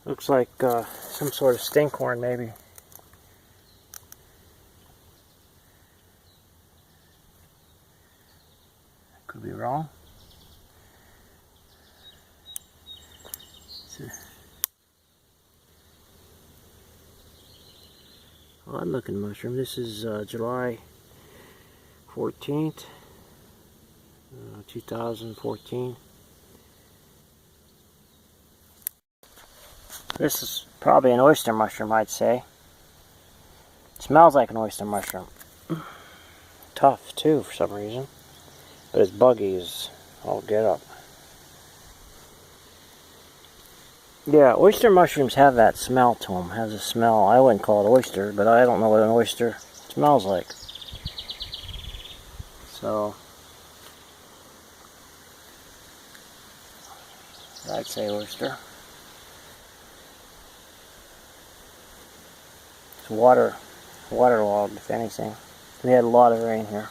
Looks like some sort of stinkhorn, maybe. Could be wrong. It's a odd looking mushroom. This is July 14th, 2014. This is probably an oyster mushroom, I'd say. It smells like an oyster mushroom. Tough, too, for some reason. But it's buggy as all get up. Yeah, oyster mushrooms have that smell to them. Has a smell. I wouldn't call it oyster, but I don't know what an oyster smells like. So, I'd say oyster. It's waterlogged, if anything. We had a lot of rain here.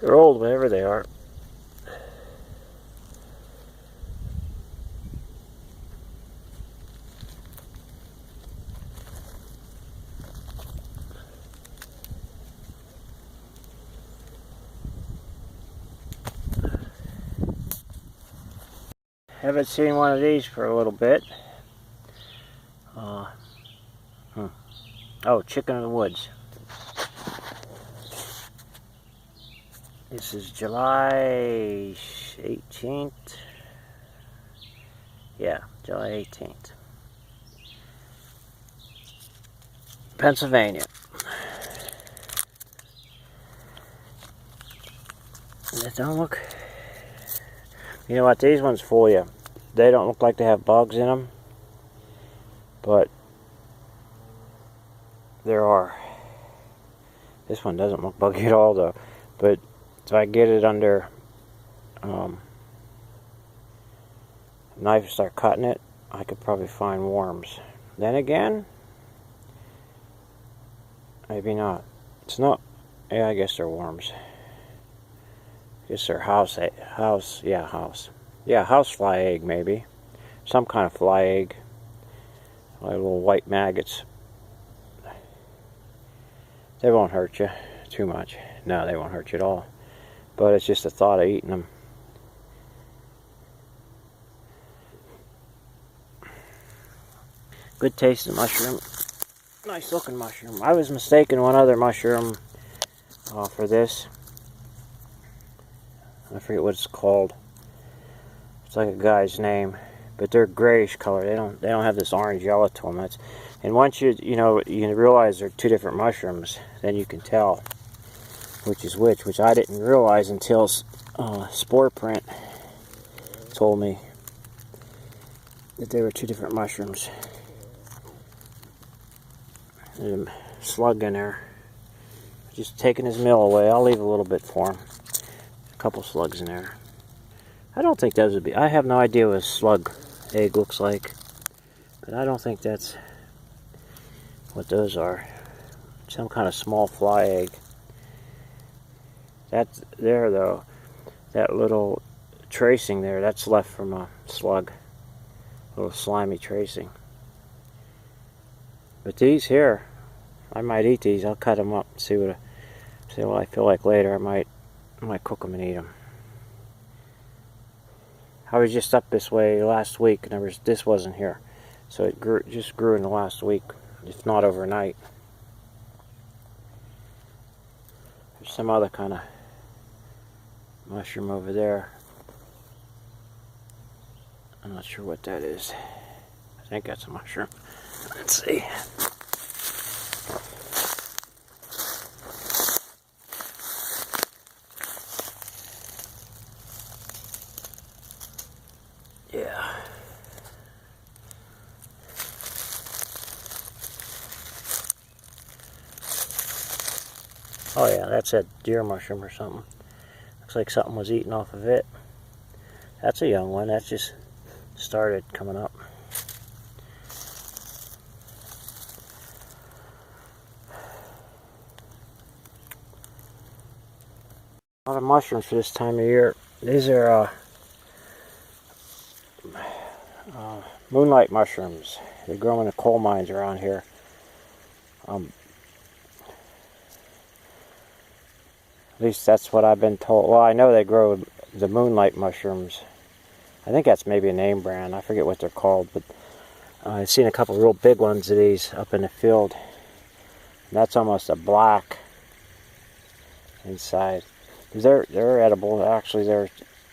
They're old, whatever they are. Haven't seen one of these for a little bit. Oh, chicken of the woods. This is July 18th. Yeah, July 18th. Pennsylvania. They don't look... You know what, these ones fool you. They don't look like they have bugs in them. But there are. This one doesn't look buggy at all, though. But if I get it under a knife and start cutting it, I could probably find worms. Then again, maybe not. It's not. Yeah, I guess they're worms. I guess they're house fly egg, maybe. Some kind of fly egg. Like little white maggots. They won't hurt you too much. No, they won't hurt you at all. But it's just the thought of eating them. Good tasting mushroom. Nice looking mushroom. I was mistaken one other mushroom for this. I forget what it's called. It's like a guy's name. But they're grayish color. They don't have this orange yellow to them. And once you realize they're two different mushrooms, then you can tell which is which I didn't realize until Spore Print told me that they were two different mushrooms. There's a slug in there. Just taking his meal away. I'll leave a little bit for him. A couple slugs in there. I don't think those would be... I have no idea what a slug egg looks like. But I don't think that's what those are. Some kind of small fly egg. That's there, though. That little tracing there, that's left from a slug. A little slimy tracing. But these here, I might eat these. I'll cut them up and see what I feel like later. I might cook them and eat them. I was just up this way last week, and this wasn't here, so it just grew in the last week, if not overnight. There's some other kind of mushroom over there. I'm not sure what that is. I think that's a mushroom. Let's see. Yeah. Oh yeah, that's a deer mushroom or something. Looks like something was eating off of it. That's a young one. That's just started coming up. A lot of mushrooms for this time of year. These are moonlight mushrooms. They grow in the coal mines around here. At least that's what I've been told. Well, I know they grow the moonlight mushrooms. I think that's maybe a name brand. I forget what they're called, but I've seen a couple real big ones of these up in the field. And that's almost a black inside. They're edible. Actually, they're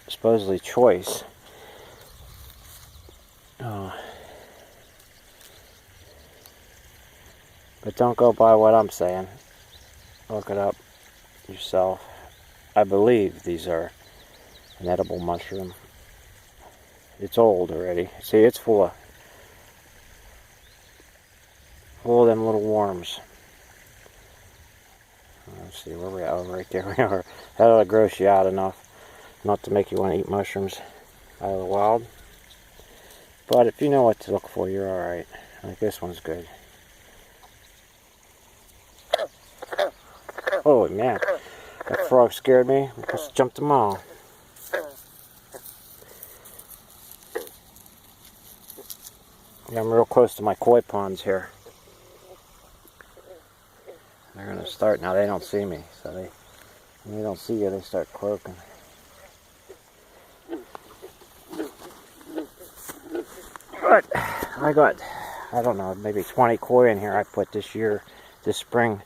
supposedly choice. But don't go by what I'm saying. Look it up yourself. I believe these are an edible mushroom. It's old already. See, it's full of them little worms. Let's see where we're at. Oh, right there we are. That ought to gross you out enough not to make you want to eat mushrooms out of the wild. But if you know what to look for, you're alright. Like this one's good. Holy man, that frog scared me. I just jumped them all. Yeah, I'm real close to my koi ponds here. They're going to start now. They don't see me, so when they don't see you, they start croaking. But I got, I don't know, maybe 20 koi in here I put this spring.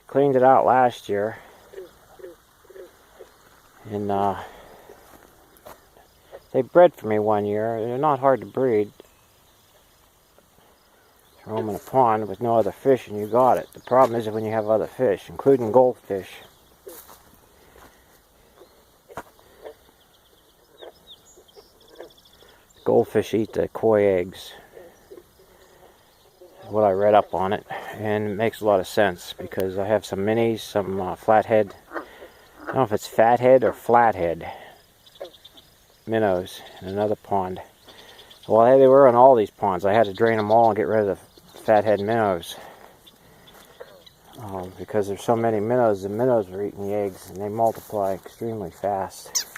Cleaned it out last year, and they bred for me one year. They're not hard to breed. Throw them in a pond with no other fish and you got it. The problem is when you have other fish, including goldfish. Goldfish eat the koi eggs. What I read up on it, and it makes a lot of sense because I have some minis, some flathead. I don't know if it's fathead or flathead minnows in another pond. Well, they were in all these ponds. I had to drain them all and get rid of the fathead minnows because there's so many minnows. The minnows were eating the eggs, and they multiply extremely fast.